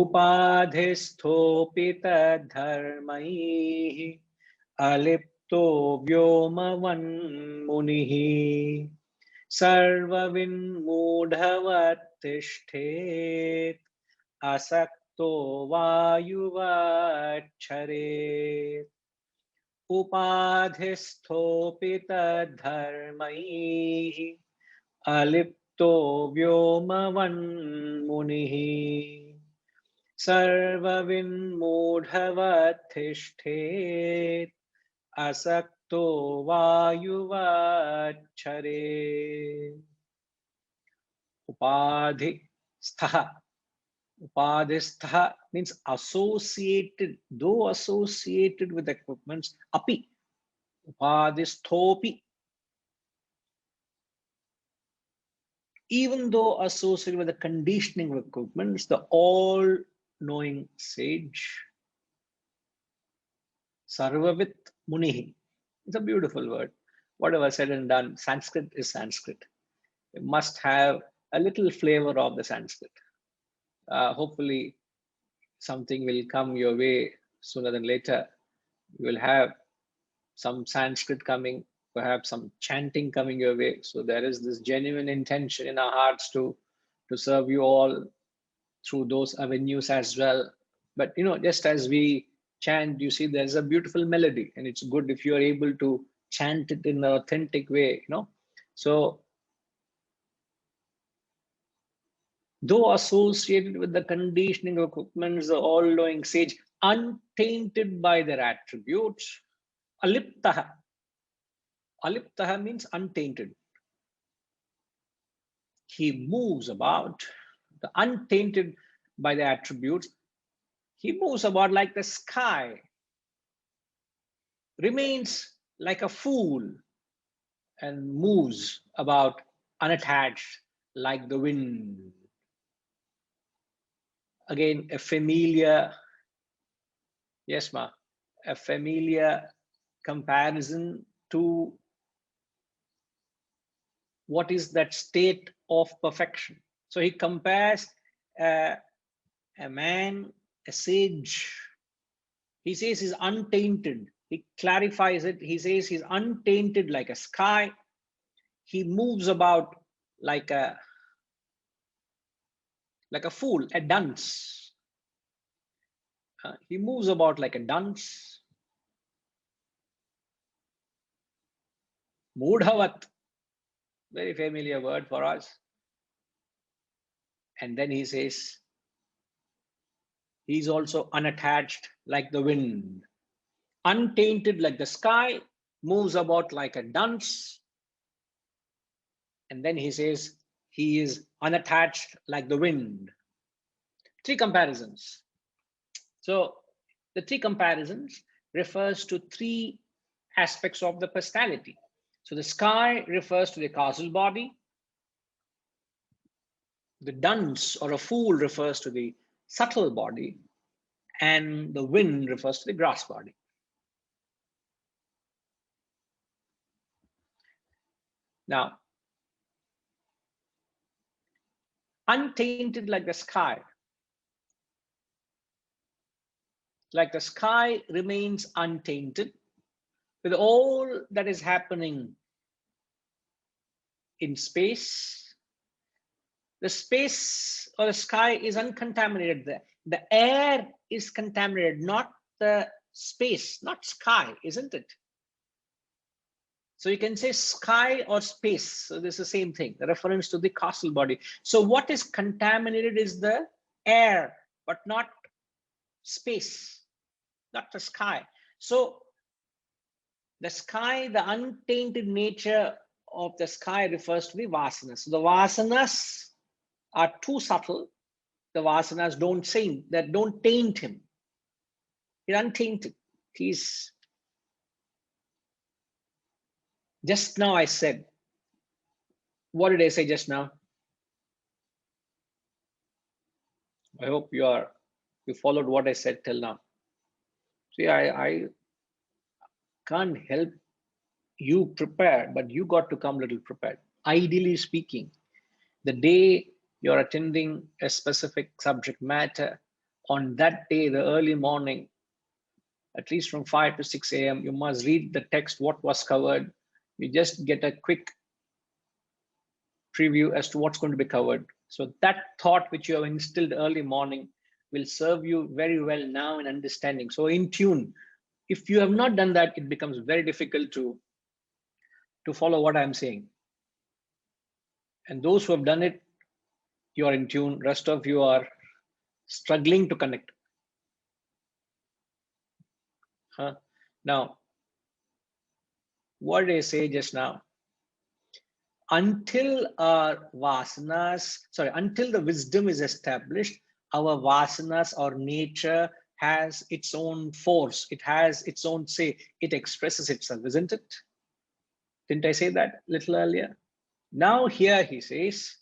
उपाधिस्थोऽपि तद्धर्मैः अलिप्तो व्योमवन्मुनिः सर्वविन्मूढवत्तिष्ठेत् असक्तो वायुवच्छरेत् उपाधिस्थोऽपि तद्धर्मैः अलिप्तो व्योमवन्मुनिः सर्वविन्मूढवत्तिष्ठेत् असक्तो वायुवच्छरेत् उपाधिस्थः. Upadhistha means associated, though associated with equipments. Api, upadhisthopi, even though associated with the conditioning of equipments, the all-knowing sage. Sarvavit Munihi. It's a beautiful word. Whatever said and done, Sanskrit is Sanskrit. You must have a little flavor of the Sanskrit. Hopefully, something will come your way sooner than later. You will have some Sanskrit coming, perhaps some chanting coming your way. So there is this genuine intention in our hearts to serve you all through those avenues as well. But just as we chant, you see there's a beautiful melody, and it's good if you're able to chant it in an authentic way. So though associated with the conditioning of equipments, the all-knowing sage, untainted by their attributes, aliptaha. Aliptaha means untainted. He moves about, the untainted by the attributes. He moves about like the sky, remains like a fool, and moves about unattached like the wind. Again, a familiar, yes, ma, a familiar comparison to what is that state of perfection. So he compares a man, a sage. He says he's untainted. He clarifies it. He says he's untainted like a sky. He moves about like a fool, a dunce. He moves about like a dunce. Mudhavat, very familiar word for us. And then he says, he's also unattached like the wind, untainted like the sky, moves about like a dunce. And then he says, he is unattached like the wind. Three comparisons. So the three comparisons refers to three aspects of the personality. So the sky refers to the causal body. The dunce or a fool refers to the subtle body, and the wind refers to the gross body. Now, untainted like the sky. Like the sky remains untainted with all that is happening in space. The space or the sky is uncontaminated there. The air is contaminated, not the space, not sky, isn't it? So you can say sky or space. So this is the same thing, the reference to the causal body. So what is contaminated is the air, but not space, not the sky. So the sky, the untainted nature of the sky refers to the vasanas. So the vasanas are too subtle. The vasanas don't taint him. He's untainted. He's, just now I said, what did I say just now? I hope you followed what I said till now. See, I can't help you prepare, but you got to come a little prepared. Ideally speaking, the day you're attending a specific subject matter, on that day, the early morning, at least from 5 to 6 a.m., you must read the text, what was covered. You just get a quick preview as to what's going to be covered. So that thought which you have instilled early morning will serve you very well now in understanding. So in tune, if you have not done that, it becomes very difficult to follow what I'm saying. And those who have done it, you are in tune. Rest of you are struggling to connect. Now, what did I say just now? Until our vasanas, until the wisdom is established, our vasanas or nature has its own force. It has its own say. It expresses itself, isn't it? Didn't I say that a little earlier? Now here he says,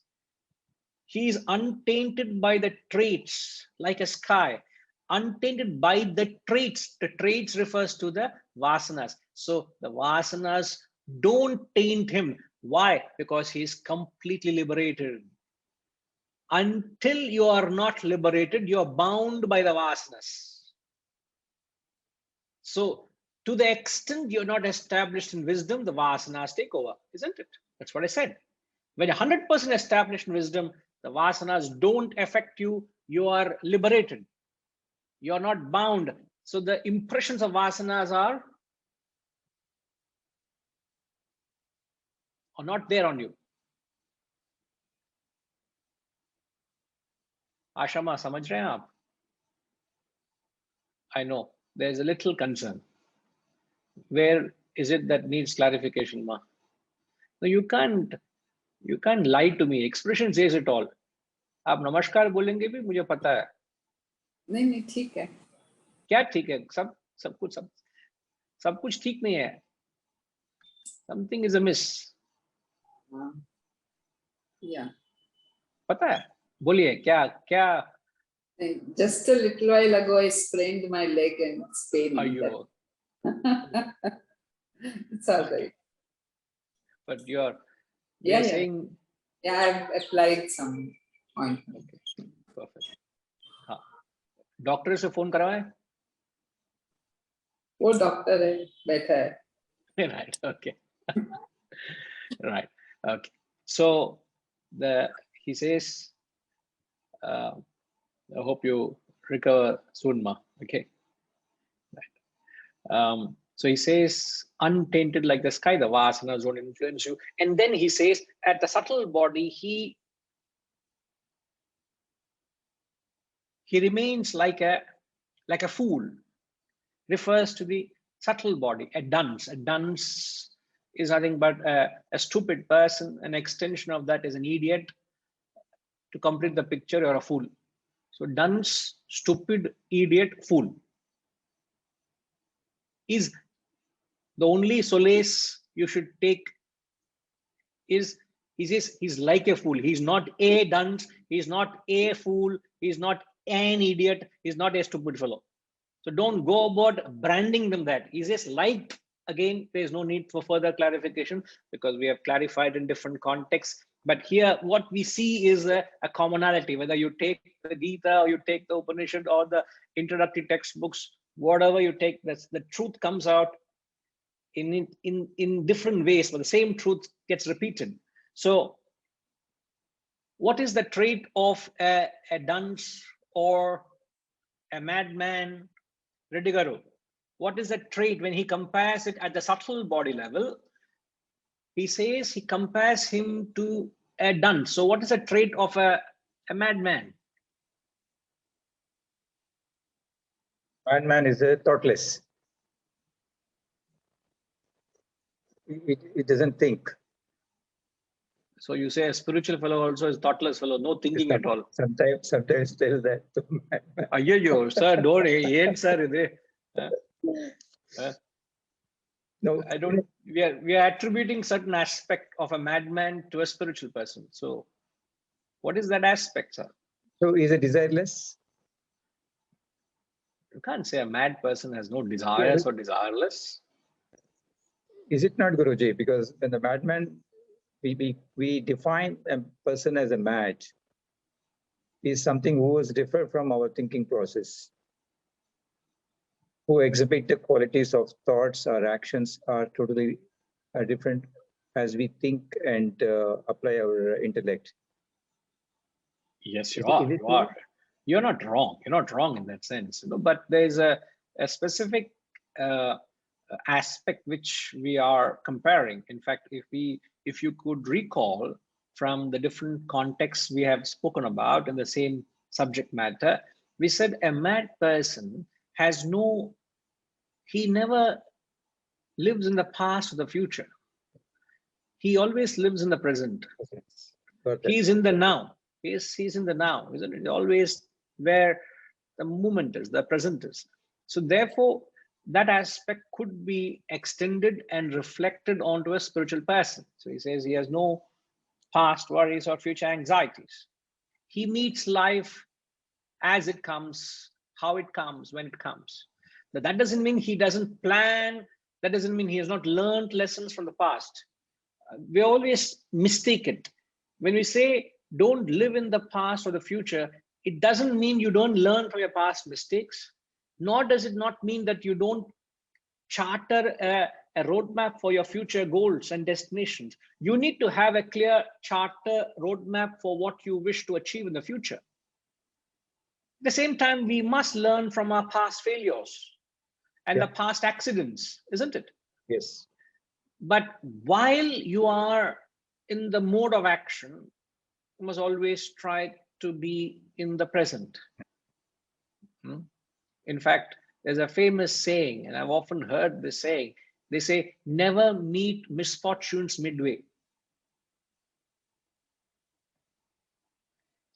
he is untainted by the traits, like a sky, untainted by the traits. The traits refers to the vasanas. So the vasanas don't taint him. Why? Because he is completely liberated. Until you are not liberated, you are bound by the vasanas. So to the extent you're not established in wisdom, the vasanas take over, isn't it? That's what I said. When you're 100% established in wisdom, the vasanas don't affect you. You are liberated. You're not bound. So the impressions of vasanas are not there on you. Ashama, samajh rahe hain aap? I know there's a little concern. Where is it that needs clarification, ma? No, you can't lie to me. Expression says it all. आप नमस्कार बोलेंगे भी मुझे पता है. नहीं ठीक है. क्या ठीक है? सब कुछ ठीक नहीं है. Something is amiss. Yeah. पता है? बोलिए क्या? Just a little while ago, I sprained my leg and it's paining. It's all right. But you're saying. Yeah, I've applied some ointment. Okay. Perfect. हाँ. डॉक्टर से फोन करवाएं? वो doctor है, बैठा है. Right. Okay. Right. Okay. So he says, I hope you recover soon, ma. Okay. Right. So he says, untainted like the sky, the vasanas don't influence you. And then he says, at the subtle body, he remains like a fool. Refers to the subtle body, a dunce. A dunce is nothing but a stupid person. An extension of that is an idiot. To complete the picture, you're a fool. So dunce, stupid, idiot, fool is the only solace you should take. Is he says he's like a fool. He's not a dunce. He's not a fool. He's not an idiot. He's not a stupid fellow. So don't go about branding them that. He says like, again, there's no need for further clarification because we have clarified in different contexts. But here, what we see is a commonality, whether you take the Gita or you take the Upanishad or the introductory textbooks, whatever you take, the truth comes out in different ways, but the same truth gets repeated. So what is the trait of a dunce or a madman? Redigaru, what is the trait when he compares it at the subtle body level? He says he compares him to a dunce. So what is the trait of a madman? Madman is thoughtless. It doesn't think. So you say a spiritual fellow also is thoughtless fellow, no thinking at all. Sometimes tell that. Ayyo, sir, don't sir. No, I don't. We are attributing certain aspect of a madman to a spiritual person. So, what is that aspect, sir? So, is it desireless? You can't say a mad person has no desires or desireless. Is it not, Guruji? Because when the madman, we define a person as a mad. is something who is different from our thinking process, who exhibit the qualities of thoughts or actions are totally different as we think and apply our intellect. Yes, you Is it- are. is it You are. You're not wrong. You're not wrong in that sense. But there's a specific aspect which we are comparing. In fact, if you could recall from the different contexts we have spoken about in the same subject matter, we said a mad person has no, he never lives in the past or the future. He always lives in the present. Got that. He's in the now. He's in the now, isn't it? Always where the moment is, the present is. So therefore, that aspect could be extended and reflected onto a spiritual person. So he says he has no past worries or future anxieties. He meets life as it comes, how it comes, when it comes. But that doesn't mean he doesn't plan. That doesn't mean he has not learned lessons from the past. We always mistake it. When we say don't live in the past or the future, it doesn't mean you don't learn from your past mistakes, nor does it not mean that you don't charter a roadmap for your future goals and destinations. You need to have a clear charter roadmap for what you wish to achieve in the future. At the same time, we must learn from our past failures and the past accidents, isn't it? Yes. But while you are in the mode of action, you must always try to be in the present. In fact, there's a famous saying, and I've often heard this saying. They say, never meet misfortunes midway.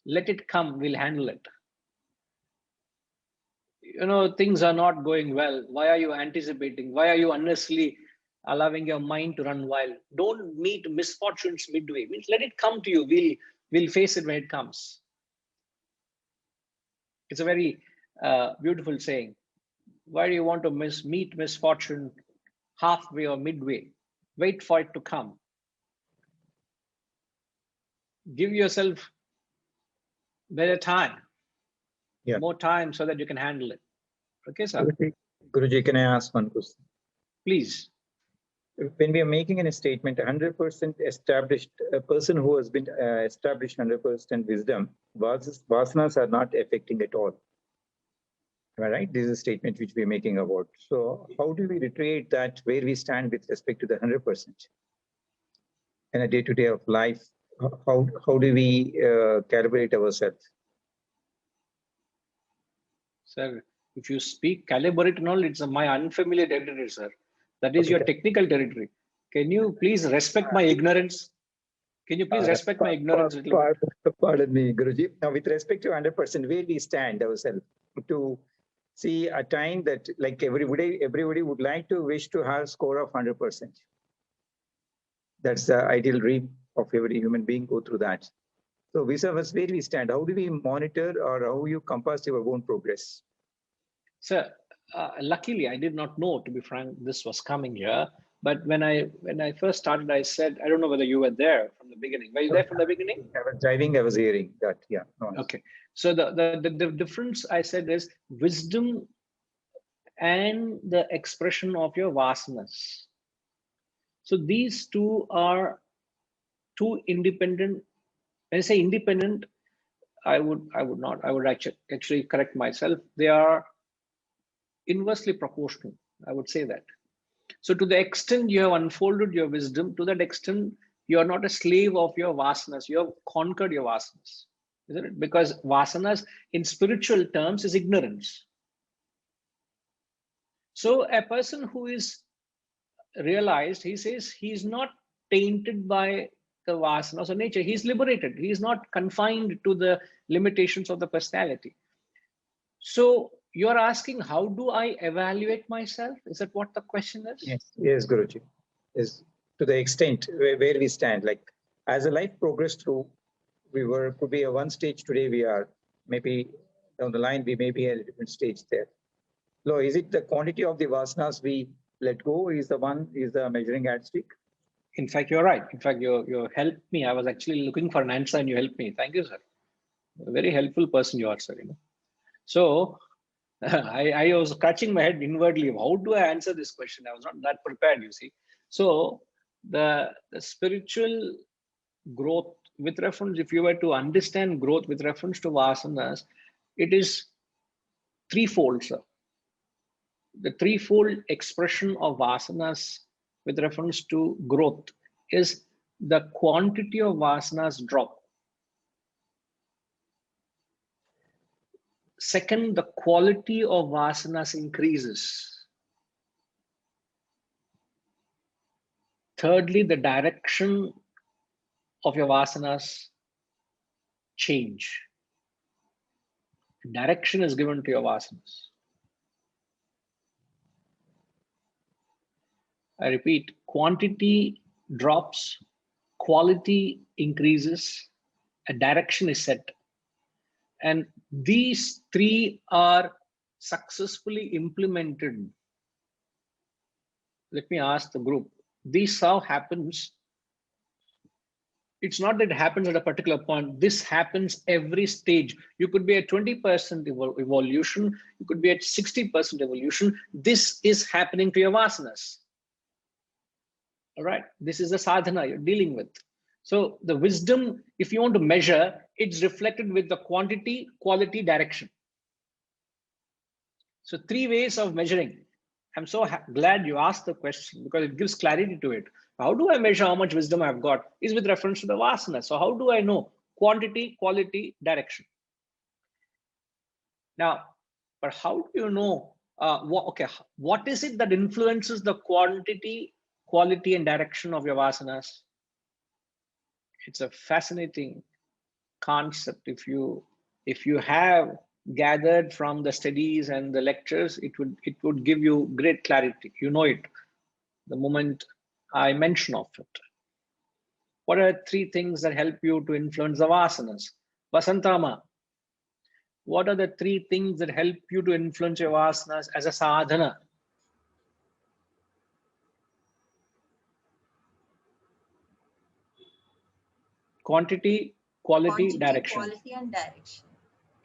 Let it come, we'll handle it. You know, things are not going well. Why are you anticipating? Why are you unnecessarily allowing your mind to run wild? Don't meet misfortunes midway. Means let it come to you. We'll face it when it comes. It's a very beautiful saying. Why do you want to meet misfortune halfway or midway? Wait for it to come. Give yourself better time, more time so that you can handle it. Okay, sir? Guruji, can I ask one question? Please. When we are making a statement, 100% established, a person who has been established 100% wisdom, vasanas are not affecting at all. Am I right? This is a statement which we're making about. So how do we reiterate that where we stand with respect to the 100%? In a day-to-day of life, how do we calibrate ourselves? Sir, if you speak calibrate and all, it's my unfamiliar territory, sir. That is your technical territory. Can you please respect my ignorance? Can you please respect my ignorance? Pardon me, Guruji. Now, with respect to 100%, where we stand ourselves to see a time that, like everybody would like to wish to have a score of 100%. That's the ideal dream of every human being. Go through that. So, vis-a-vis where we stand, how do we monitor or how you compass your own progress? Sir, luckily, I did not know, to be frank, this was coming here. But when I first started, I said, I don't know whether you were there from the beginning. Were you there from the beginning? I was driving, I was hearing that. Yeah. Okay. So the difference I said is wisdom and the expression of your vasanas. So these two are two independent. When I say independent, I would actually correct myself. They are inversely proportional. I would say that. So to the extent you have unfolded your wisdom, to that extent, you are not a slave of your vasanas. You have conquered your vasanas, isn't it? Because vasanas in spiritual terms is ignorance. So a person who is realized, he says he's not tainted by the vasanas of nature. He's liberated. He's not confined to the limitations of the personality. So you're asking, how do I evaluate myself? Is that what the question is? Yes, Guruji. Is to the extent where we stand, like as a life progressed through, could be at one stage today, we are maybe down the line, we may be at a different stage there. So is it the quantity of the vasanas we let go is the measuring yardstick? In fact, you're right. In fact, you helped me. I was actually looking for an answer and you helped me. Thank you, sir. A very helpful person you are, sir. So I was scratching my head inwardly. How do I answer this question? I was not that prepared, you see. So the spiritual growth with reference, if you were to understand growth with reference to vasanas, it is threefold, sir. The threefold expression of vasanas with reference to growth is the quantity of vasanas drop. Second, the quality of vasanas increases. Thirdly, the direction of your vasanas change. Direction is given to your vasanas. I repeat, quantity drops, quality increases, a direction is set. And these three are successfully implemented. Let me ask the group, this how happens? It's not that it happens at a particular point. This happens every stage. You could be at 20% evolution. You could be at 60% evolution. This is happening to your vasanas. All right. This is the sadhana you're dealing with. So the wisdom, if you want to measure, it's reflected with the quantity, quality, direction. So three ways of measuring. I'm so glad you asked the question because it gives clarity to it. How do I measure how much wisdom I've got is with reference to the vasana. So how do I know quantity, quality, direction? Now, but how do you know, what is it that influences the quantity, quality, and direction of your vasanas? It's a fascinating concept. If you have gathered from the studies and the lectures, it would give you great clarity. You know it the moment I mention of it. What are three things that help you to influence the vasanas? Vasantama, what are the three things that help you to influence your vasanas as a sadhana? Quantity, quality, direction. Quality and direction.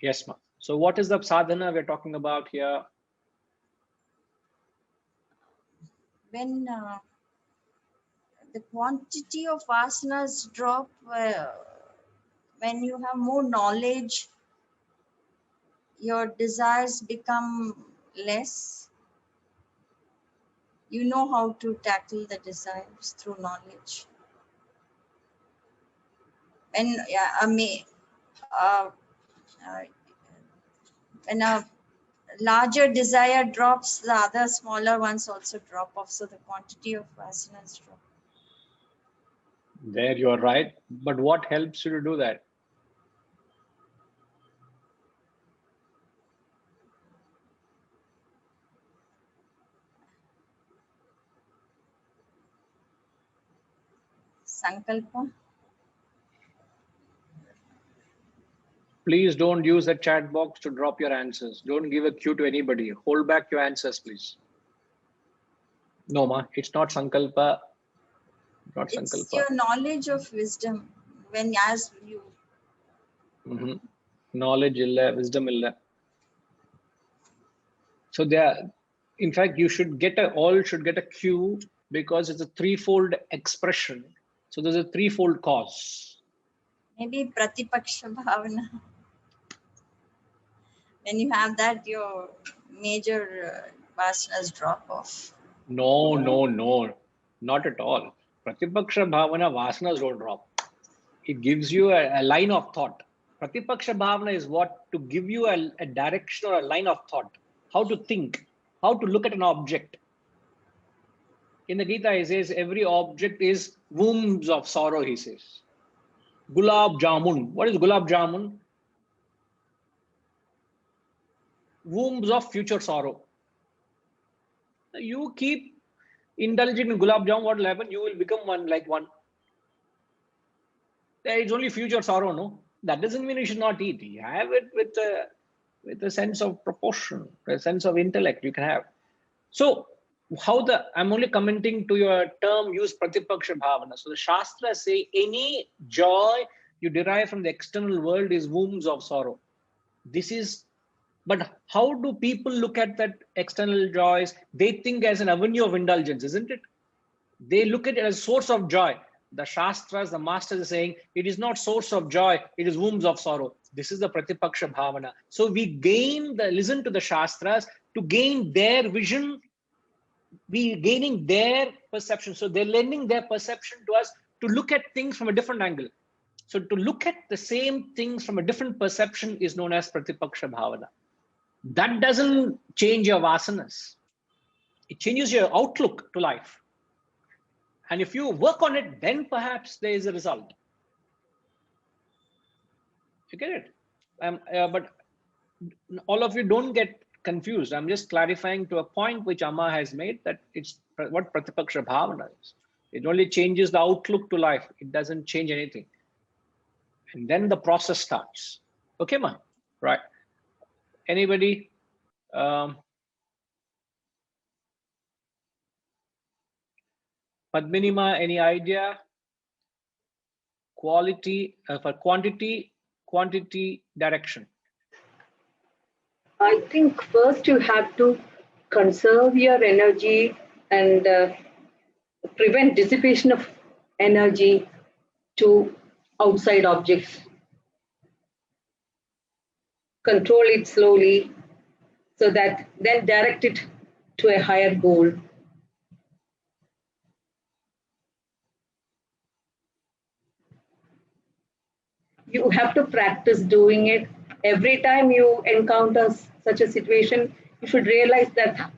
Yes, ma'am. So what is the sadhana we're talking about here? When the quantity of vasanas drop, when you have more knowledge, your desires become less. You know how to tackle the desires through knowledge. When when a larger desire drops, the other smaller ones also drop off. So the quantity of vasanas drop. There you are right. But what helps you to do that? Sankalpa. Please don't use the chat box to drop your answers. Don't give a cue to anybody. Hold back your answers, please. No, ma, it's not sankalpa. Not It's sankalpa. your knowledge of wisdom. When as you Knowledge illa, wisdom illa. So there, in fact, you should get all should get a cue because it's a threefold expression. So there's a threefold cause. maybe pratipaksha bhavana. When you have that, your major vasanas drop off. No, not at all. Pratipaksha bhavana vasanas don't drop. It gives you a line of thought. Pratipaksha bhavana is what to give you a direction or a line of thought. How to think, how to look at an object. In the Gita, he says every object is wombs of sorrow, he says. Gulab jamun. What is gulab jamun? Wombs of future sorrow. You keep indulging in gulab jamun, what will happen? You will become one like one. It's only future sorrow, no? That doesn't mean you should not eat. You have it with a sense of proportion, a sense of intellect you can have. So I'm only commenting to your term use pratipaksha bhavana. So the Shastras say any joy you derive from the external world is wombs of sorrow. This is, but how do people look at that external joys? They think as an avenue of indulgence, isn't it? They look at it as source of joy. The Shastras, the masters are saying, it is not source of joy, it is wombs of sorrow. This is the Pratipaksha Bhavana. So we listen to the Shastras to gain their vision, we gaining their perception. So they're lending their perception to us to look at things from a different angle. So to look at the same things from a different perception is known as Pratipaksha Bhavana. That doesn't change your vasanas. It changes your outlook to life. And if you work on it, then perhaps there is a result. You get it? But all of you don't get confused. I'm just clarifying to a point which Amma has made, that it's what Pratipaksha Bhavana is. It only changes the outlook to life. It doesn't change anything. And then the process starts. Okay, ma? Right. Anybody? Padmini ma, any idea? Quality, for quantity, direction. I think first you have to conserve your energy and prevent dissipation of energy to outside objects. Control it slowly so that then direct it to a higher goal. You have to practice doing it. Every time you encounter such a situation, you should realize that,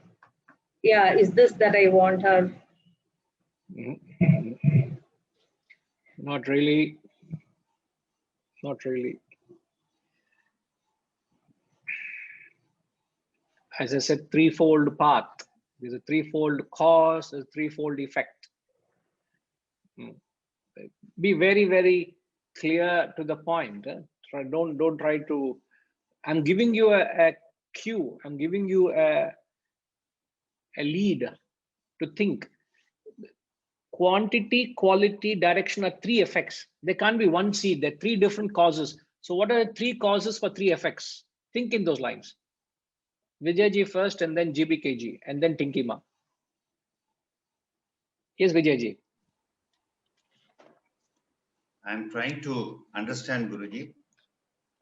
yeah, is this that I want? Or Not really. Not really. As I said, threefold path. There's a threefold cause, there's a threefold effect. Be very, very clear to the point. Don't try to. I'm giving you a cue. I'm giving you a lead to think. Quantity, quality, direction are three effects. There can't be one seed. There are three different causes. So what are the three causes for three effects? Think in those lines. Vijayji first, and then GBKG, and then Tinkima. Yes, Vijayji. I'm trying to understand, Guruji.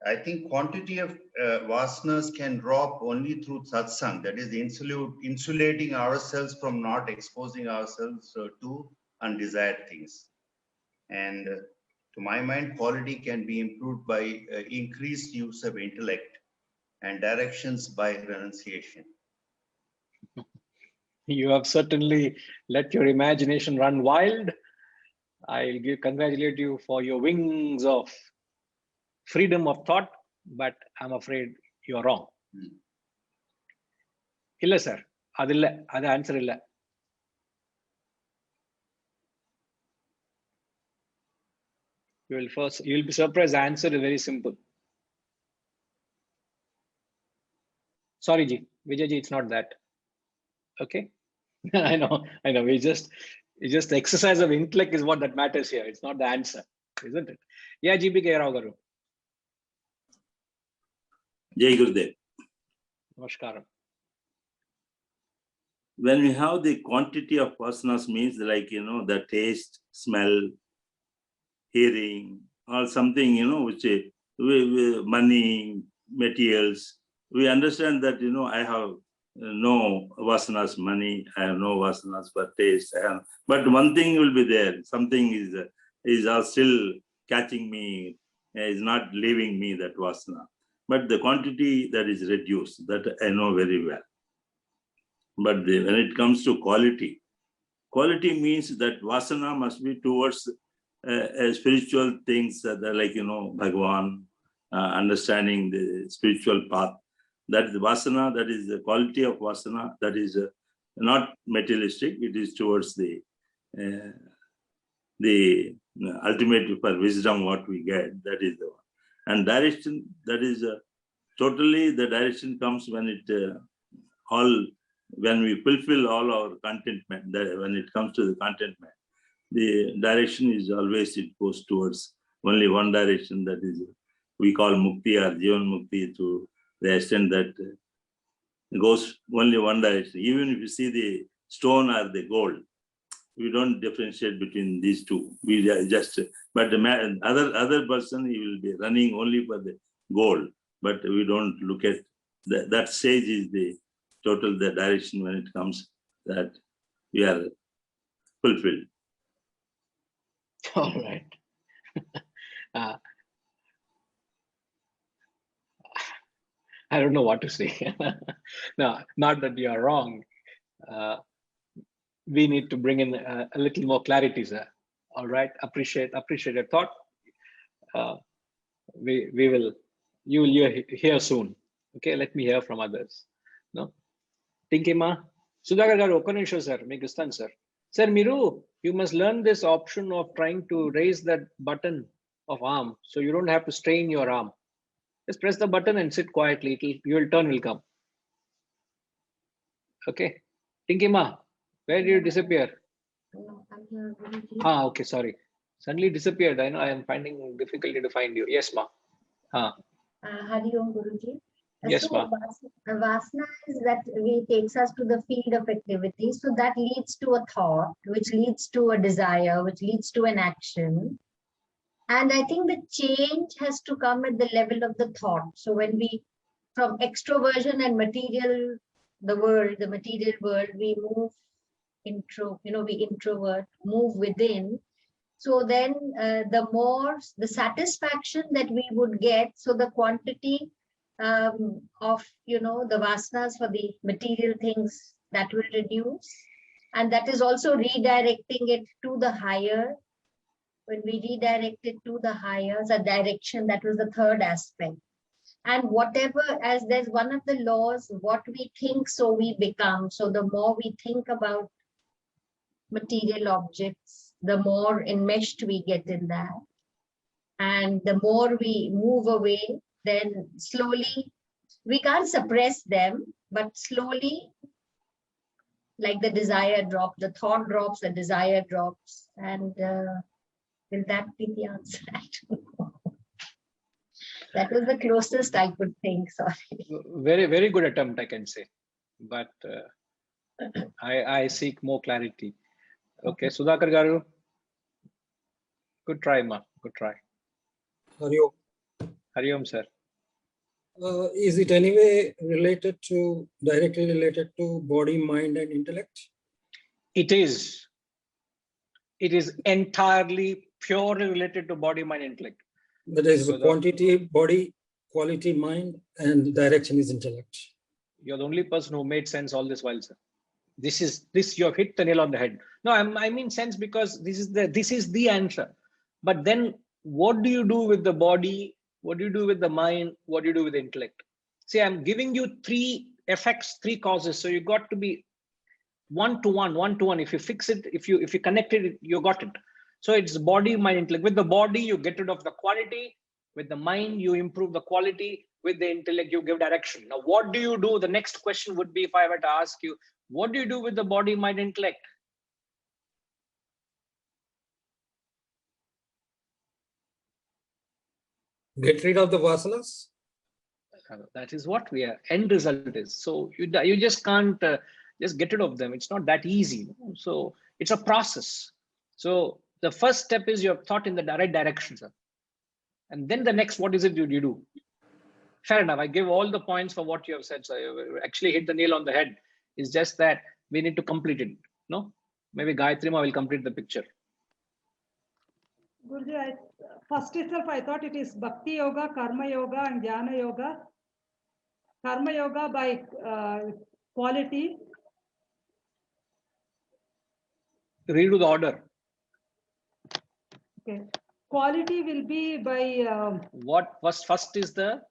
I think quantity of vasanas can drop only through satsang, that is insulating ourselves from not exposing ourselves to undesired things. And to my mind, quality can be improved by increased use of intellect and directions by renunciation. You have certainly let your imagination run wild. I congratulate you for your wings of freedom of thought, but I'm afraid you're wrong. Illa sir, adilla, adu answer illa. You'll be surprised. The answer is very simple. Sorry, Ji, Vijay Ji, it's not that. Okay. I know. It's just the exercise of intellect is what that matters here. It's not the answer, isn't it? Yeah, GBK Rao Garu. Jai Gurudev. Namaskaram. When we have the quantity of vasanas means like, the taste, smell, hearing, or something, which money, materials, we understand that, I have no vasanas, money, I have no vasanas for taste. But one thing will be there, something is still catching me, is not leaving me, that vasana. But the quantity that is reduced, that I know very well. But when it comes to quality means that vasana must be towards spiritual things, like, Bhagavan, understanding the spiritual path. That is the vasana, that is the quality of vasana, that is not materialistic, it is towards the ultimate for wisdom, what we get, that is the one. And direction, that is totally the direction comes when it when we fulfill all our contentment, when it comes to the contentment, the direction is always, it goes towards only one direction, that is, we call mukti or jivan mukti, to the extent that goes only one direction. Even if you see the stone or the gold, we don't differentiate between these two. We just, but the other person, he will be running only for the gold, but we don't look at that stage is the total, the direction when it comes that we are fulfilled. All right. I don't know what to say. No, not that you are wrong. We need to bring in a little more clarity, sir. All right. Appreciate your thought. You will hear soon. Okay. Let me hear from others. No. Tinkima. Sudhakar garu, oka nimisham sir. Meeku istanu sir. Sir, Miru, you must learn this option of trying to raise that button of arm, so you don't have to strain your arm. Just press the button and sit quietly. Your turn will come. Okay. Tinkima, where did you disappear? I'm here, Guruji. Okay, sorry. Suddenly disappeared. I know I am finding difficulty to find you. Yes, ma. Hari Om, Guruji. Yes, so ma. Vasana is that way takes us to the field of activity. So that leads to a thought, which leads to a desire, which leads to an action. And I think the change has to come at the level of the thought. So when we, from extroversion and material, the material world, we move we introvert, move within. So then the satisfaction that we would get, so the quantity of, the vasanas for the material things, that will reduce. And that is also redirecting it to the higher. When we redirect it to the higher, the direction, that was the third aspect. And whatever, as there's one of the laws, what we think, so we become. So the more we think about material objects, the more enmeshed we get in that. And the more we move away, then slowly, we can't suppress them, but slowly, like the desire drops, the thought drops, the desire drops. And will that be the answer? That was the closest I could think, sorry. Very, very good attempt, I can say. But I seek more clarity. Okay, Sudhakar garu. Good try, ma. Good try. Hari Om. Hari Om, sir. Is it anyway directly related to body, mind, and intellect? It is. It is entirely purely related to body, mind, intellect. That is So the quantity, body, quality, mind, and direction is intellect. You're the only person who made sense all this while, sir. You have hit the nail on the head. No, I mean sense because this is the answer. But then what do you do with the body? What do you do with the mind? What do you do with the intellect? See, I'm giving you 3 effects, 3 causes. So you got to be one to one. If you fix it, if you connect it, you got it. So it's body, mind, intellect. With the body, you get rid of the quality. With the mind, you improve the quality. With the intellect, you give direction. Now, what do you do? The next question would be, if I were to ask you, what do you do with the body, mind, intellect? Get rid of the vasanas? That is what we are. End result is. So you just can't just get rid of them. It's not that easy. So it's a process. So the first step is you have thought in the right direction, sir. And then the next, what is it you do? Fair enough. I give all the points for what you have said. So you actually hit the nail on the head. It's just that we need to complete it. No, maybe Gayatri Ma will complete the picture. Guruji, first itself I thought it is Bhakti Yoga, Karma Yoga, and Jnana Yoga. Karma Yoga by quality. Redo the order. Okay. Quality will be by what first is the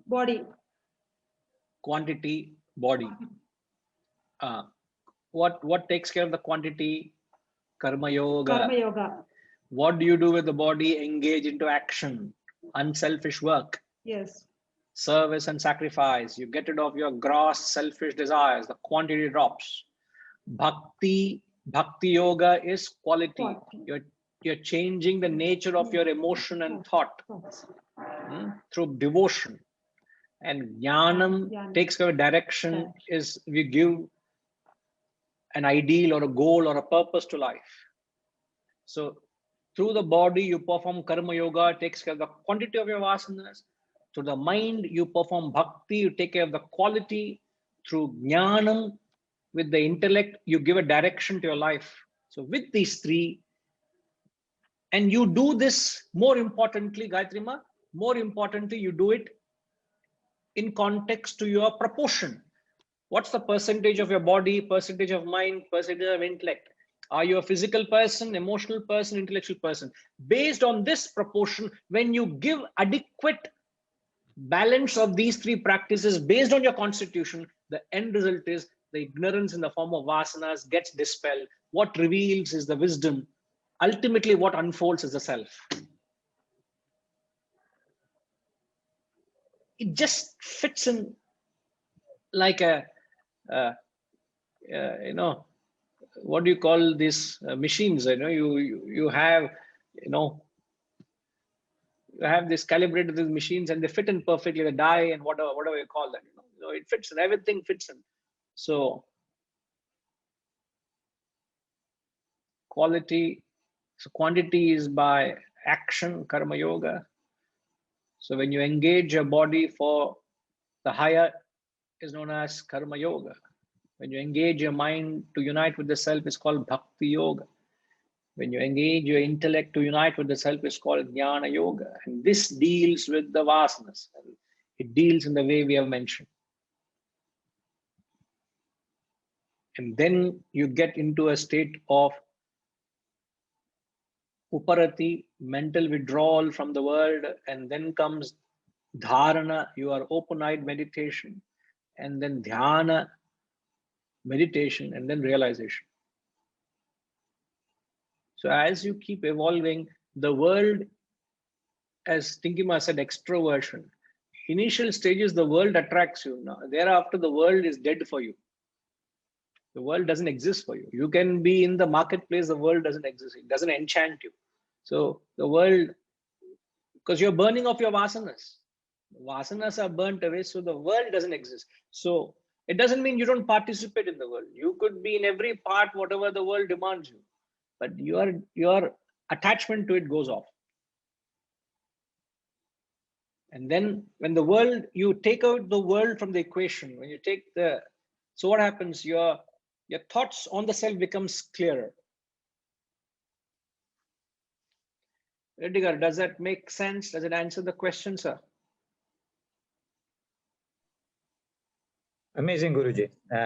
body. Quantity, body. What takes care of the quantity? Karma Yoga. Karma Yoga. What do you do with the body? Engage into action, unselfish work. Yes. Service and sacrifice. You get rid of your gross selfish desires. The quantity drops. Bhakti Yoga is quality. You're You're changing the nature of your emotion and thought through devotion. And jnanam takes care of direction, is we give an ideal or a goal or a purpose to life. So through the body, you perform karma yoga, takes care of the quantity of your vasanas. Through the mind, you perform bhakti, you take care of the quality. Through jnanam, with the intellect, you give a direction to your life. So with these three, and you do this, more importantly, Gayatri Ma, more importantly, you do it in context to your proportion. What's the percentage of your body, percentage of mind, percentage of intellect? Are you a physical person, emotional person, intellectual person? Based on this proportion, when you give adequate balance of these three practices based on your constitution, the end result is the ignorance in the form of vasanas gets dispelled. What reveals is the wisdom. Ultimately, what unfolds is the self. It just fits in like a, you know, what do you call these machines? You know, you have, you know, you have this calibrated these machines and they fit in perfectly, the die and whatever you call them. You know, it fits in, everything fits in. So quality, so quantity is by action, karma yoga. So when you engage your body for the higher is known as karma yoga. When you engage your mind to unite with the self is called bhakti yoga. When you engage your intellect to unite with the self is called jnana yoga. And this deals with the vasanas. It deals in the way we have mentioned. And then you get into a state of uparati, mental withdrawal from the world, and then comes dharana, your open-eyed meditation, and then dhyana, meditation, and then realization. So as you keep evolving, the world, as Tinkima said, extroversion. Initial stages, the world attracts you. Now, thereafter, the world is dead for you. The world doesn't exist for you. You can be in the marketplace, the world doesn't exist. It doesn't enchant you. So the world, because you're burning off your vasanas. Vasanas are burnt away, so the world doesn't exist. So it doesn't mean you don't participate in the world. You could be in every part, whatever the world demands you. But your attachment to it goes off. And then when the world, you take out the world from the equation, when you take the, so what happens? Your thoughts on the self becomes clearer. Redigar, does that make sense? Does it answer the question, sir? Amazing, Guruji. I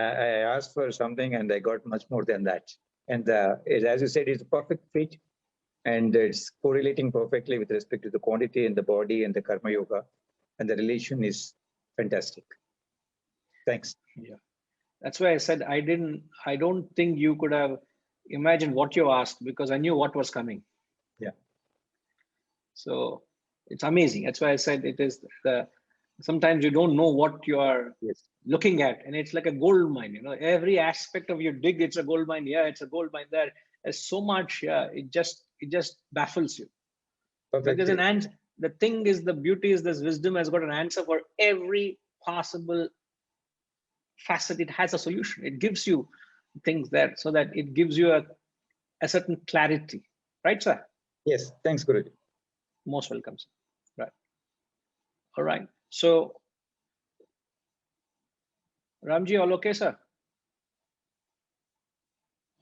asked for something and I got much more than that. And as you said, it's a perfect fit and it's correlating perfectly with respect to the quantity in the body and the karma yoga. And the relation is fantastic. Thanks. Yeah. That's why I said I don't think you could have imagined what you asked because I knew what was coming. Yeah. So it's amazing. That's why I said it is sometimes you don't know what you are looking at, and it's like a gold mine. You know, every aspect of your dig, it's a gold mine. Yeah, it's a gold mine there. There's so much. Yeah, it just baffles you. But there's an answer. The thing is, the beauty is this wisdom has got an answer for every possible facet. It has a solution. It gives you things there so that it gives you a certain clarity. Right, sir? Yes. Thanks, Guruji. Most welcome, sir. Right. All right. So, Ramji, all okay, sir?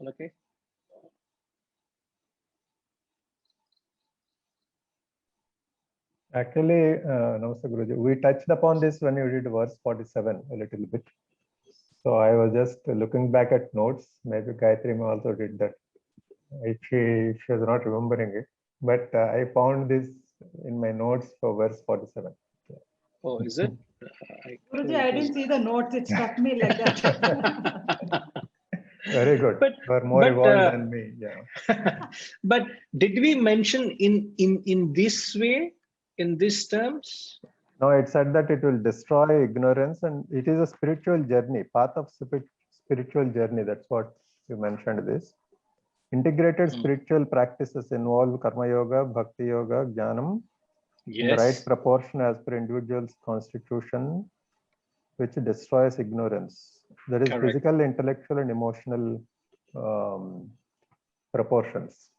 All okay? Actually, Namaste Guruji, we touched upon this when you did verse 47 a little bit. So I was just looking back at notes. Maybe Gayatri Ma also did that. If she was not remembering it. But I found this in my notes for verse 47. Oh, is it? Guruji, I didn't see the notes. It struck me like that. Very good. You are more evolved than me. Yeah. But did we mention in this way, in these terms? No, it said that it will destroy ignorance and it is a spiritual journey, path of spiritual journey. That's what you mentioned this. Integrated Hmm. spiritual practices involve karma yoga, bhakti yoga, jnanam, in the right Yes. proportion as per individual's constitution, which destroys ignorance. That is Correct. physical, intellectual, and emotional proportions.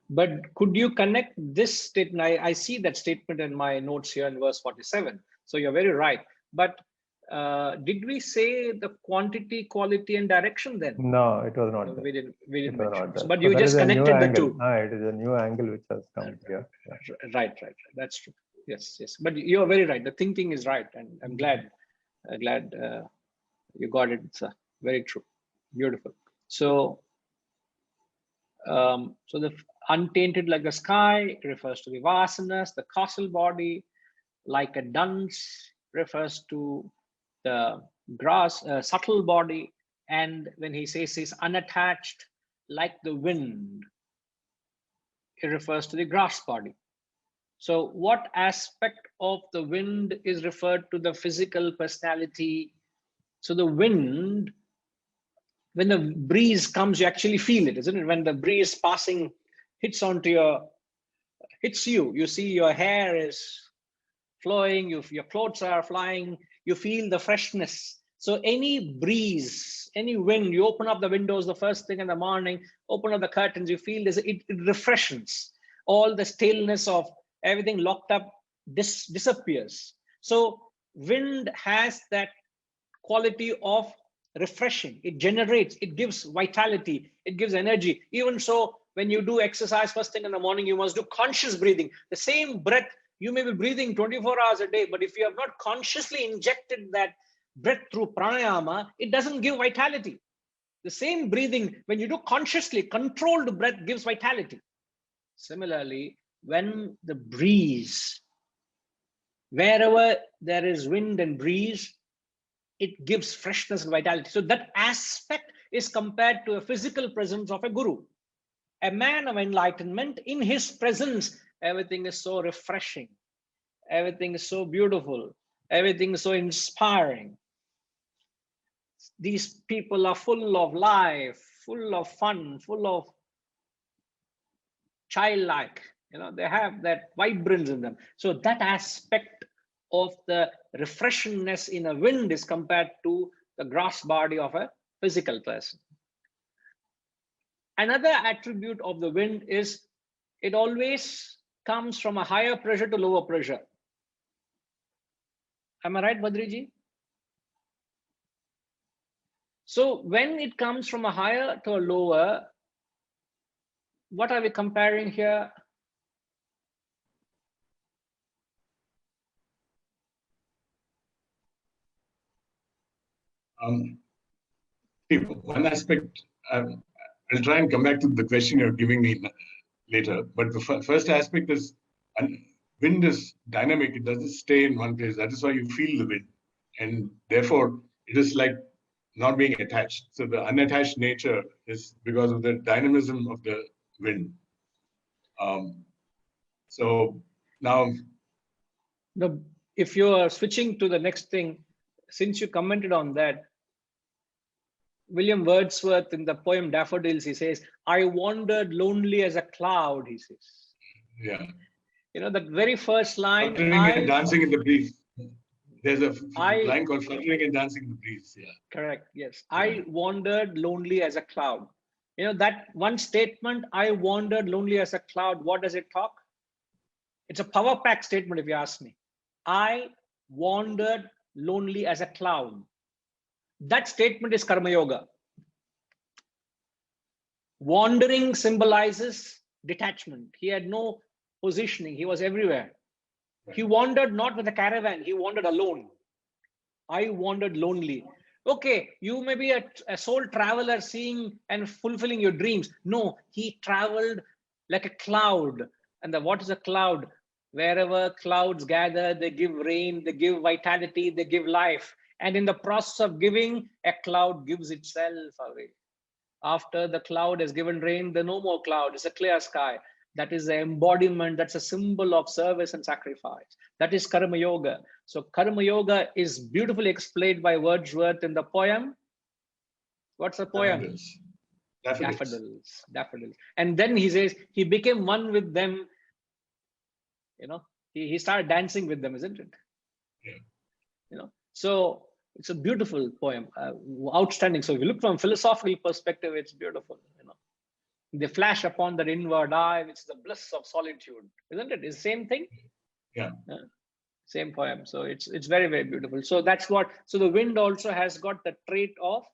But could you connect this statement? I see that statement in my notes here in verse 47. So you're very right. But did we say the quantity, quality, and direction then? No, it was not No, there. we didn't It was mention. not So, there. but So you that just is a new connected the angle. two. It is a new angle which has come here. Yeah. Right. That's true. Yes. But you're very right. The thinking is right, and I'm glad you got it. It's very true. Beautiful. So, so the untainted like the sky refers to the vasanas. The causal body, like a dunce, refers to the grass, subtle body. And when he says he's unattached, like the wind, it refers to the grass body. So what aspect of the wind is referred to the physical personality? So the wind, when the breeze comes, you actually feel it, isn't it? When the breeze passing hits you, you see your hair is flowing, your clothes are flying, you feel the freshness. So any breeze, any wind, you open up the windows the first thing in the morning, open up the curtains, you feel this, it refreshes. All the staleness of everything locked up disappears. So wind has that quality of refreshing. It generates, it gives vitality, it gives energy. Even so, when you do exercise first thing in the morning, you must do conscious breathing. The same breath, you may be breathing 24 hours a day, but if you have not consciously injected that breath through pranayama, it doesn't give vitality. The same breathing, when you do consciously, controlled breath gives vitality. Similarly, when the breeze, wherever there is wind and breeze, it gives freshness and vitality. So that aspect is compared to a physical presence of a guru. A man of enlightenment, in his presence, everything is so refreshing. Everything is so beautiful. Everything is so inspiring. These people are full of life, full of fun, full of childlike. They have that vibrance in them. So that aspect of the refreshingness in a wind is compared to the grass body of a physical person. Another attribute of the wind is it always comes from a higher pressure to lower pressure. Am I right, Badriji? So when it comes from a higher to a lower, what are we comparing here? One aspect, I'll try and come back to the question you're giving me later, but the first aspect is wind is dynamic. It doesn't stay in one place. That is why you feel the wind. And therefore, it is like not being attached. So the unattached nature is because of the dynamism of the wind. So now, if you are switching to the next thing, since you commented on that, William Wordsworth in the poem Daffodils, he says, I wandered lonely as a cloud, he says. yeah. That very first line. Fluttering and dancing in the breeze. There's a line called fluttering and dancing in the breeze. Yeah. Correct. Yes. Yeah. I wandered lonely as a cloud. That one statement, I wandered lonely as a cloud, what does it talk? It's a power pack statement, if you ask me. I wandered lonely as a cloud. That statement is karma yoga. Wandering symbolizes detachment. He had no positioning. He was everywhere. Right. He wandered not with a caravan. He wandered alone. I wandered lonely. Okay, you may be a soul traveler seeing and fulfilling your dreams. No, he traveled like a cloud. And what is a cloud? Wherever clouds gather, they give rain, they give vitality, they give life. And in the process of giving, a cloud gives itself away. After the cloud has given rain, there's no more cloud. It's a clear sky. That is the embodiment. That's a symbol of service and sacrifice. That is karma yoga. So karma yoga is beautifully explained by Wordsworth in the poem. What's the poem? Daffodils. And then he says he became one with them. You know, he started dancing with them, isn't it? Yeah. You know, so it's a beautiful poem, outstanding. So if you look from a philosophical perspective, it's beautiful. You know, they flash upon that inward eye, which is the bliss of solitude, isn't it? It's the same thing. Yeah. Same poem. So it's very, very beautiful. So that's what. So the wind also has got the trait of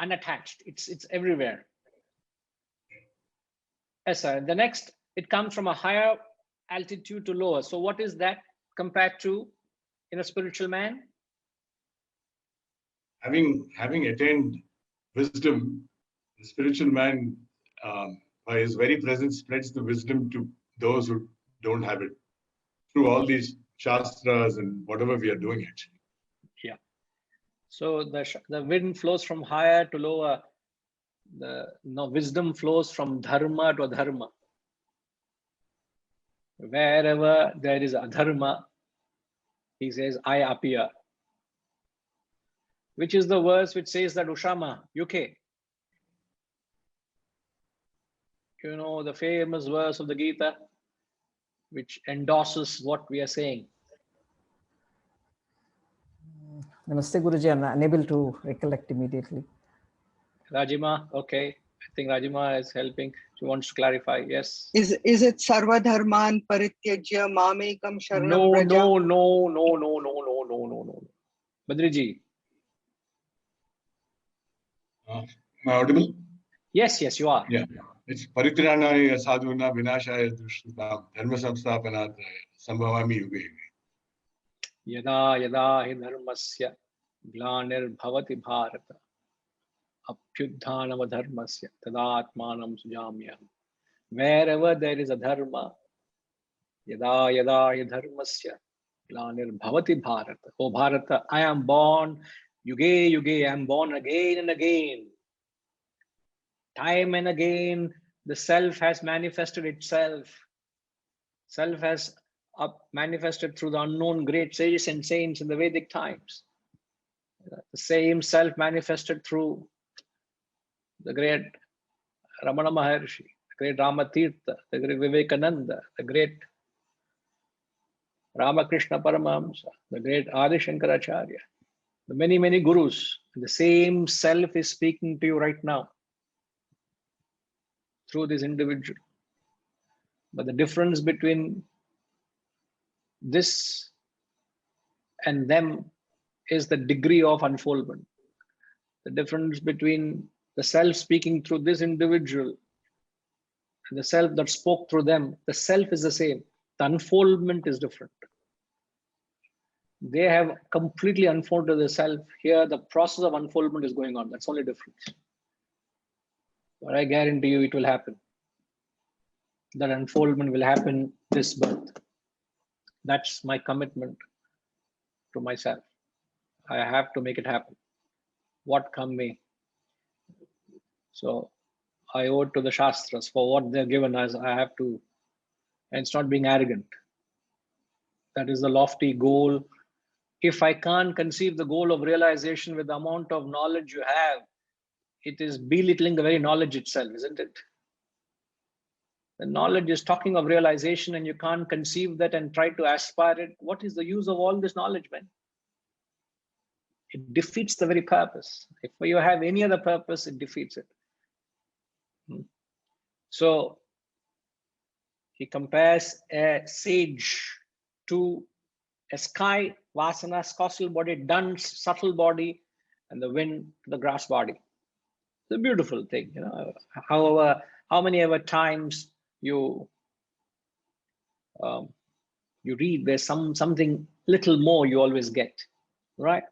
unattached. It's everywhere. Yes, sir. The next, it comes from a higher altitude to lower. So what is that compared to in a spiritual man? Having attained wisdom, the spiritual man, by his very presence, spreads the wisdom to those who don't have it through all these shastras and whatever we are doing actually. Yeah. So the wind flows from higher to lower. The wisdom flows from dharma to adharma. Wherever there is adharma, he says, I appear. Which is the verse which says that Ushama, UK. You know, the famous verse of the Gita, which endorses what we are saying. Namaste Guruji, I'm unable to recollect immediately. Rajima, okay. I think Rajima is helping. She wants to clarify. Yes. Is it Sarva Dharman Parityajya Mamekam Sharanam Vraja? No. Badriji. Am I audible? Yes, you are. Yeah. It's Paritranaya Sadhuna Vinashaya Dushritam Dharma Samsthapanataya Sambhavami Yuge Yuge. Yada hi dharmasya glanir bhavati bharata apyudhanam dharmasya tadatmanam sujamya. Wherever there is a dharma, yada hi dharmasya glanir bhavati bharata. Oh Bharata, I am born, yuge, I am born again and again. Time and again, the self has manifested itself. Self has manifested through the unknown great sages and saints in the Vedic times. The same self manifested through the great Ramana Maharshi, the great Ramatirtha, the great Vivekananda, the great Ramakrishna Paramahamsa, the great Adi Shankaracharya, the many, many gurus. The same self is speaking to you right now through this individual. But the difference between this and them is the degree of unfoldment. The difference between the self speaking through this individual and the self that spoke through them, the self is the same. The unfoldment is different. They have completely unfolded the self. Here, the process of unfoldment is going on. That's the only difference. But I guarantee you it will happen. That unfoldment will happen this birth. That's my commitment to myself. I have to make it happen. What come may. So I owe it to the Shastras for what they're given us. I have to, and it's not being arrogant. That is the lofty goal. If I can't conceive the goal of realization with the amount of knowledge you have, it is belittling the very knowledge itself, isn't it? The knowledge is talking of realization and you can't conceive that and try to aspire it. What is the use of all this knowledge, man? It defeats the very purpose. If you have any other purpose, it defeats it. So he compares a sage to a sky, vasana, causal body, dunce, subtle body, and the wind to the grass body. It's a beautiful thing, you know. However, how many ever times you read, there's something little more you always get, right?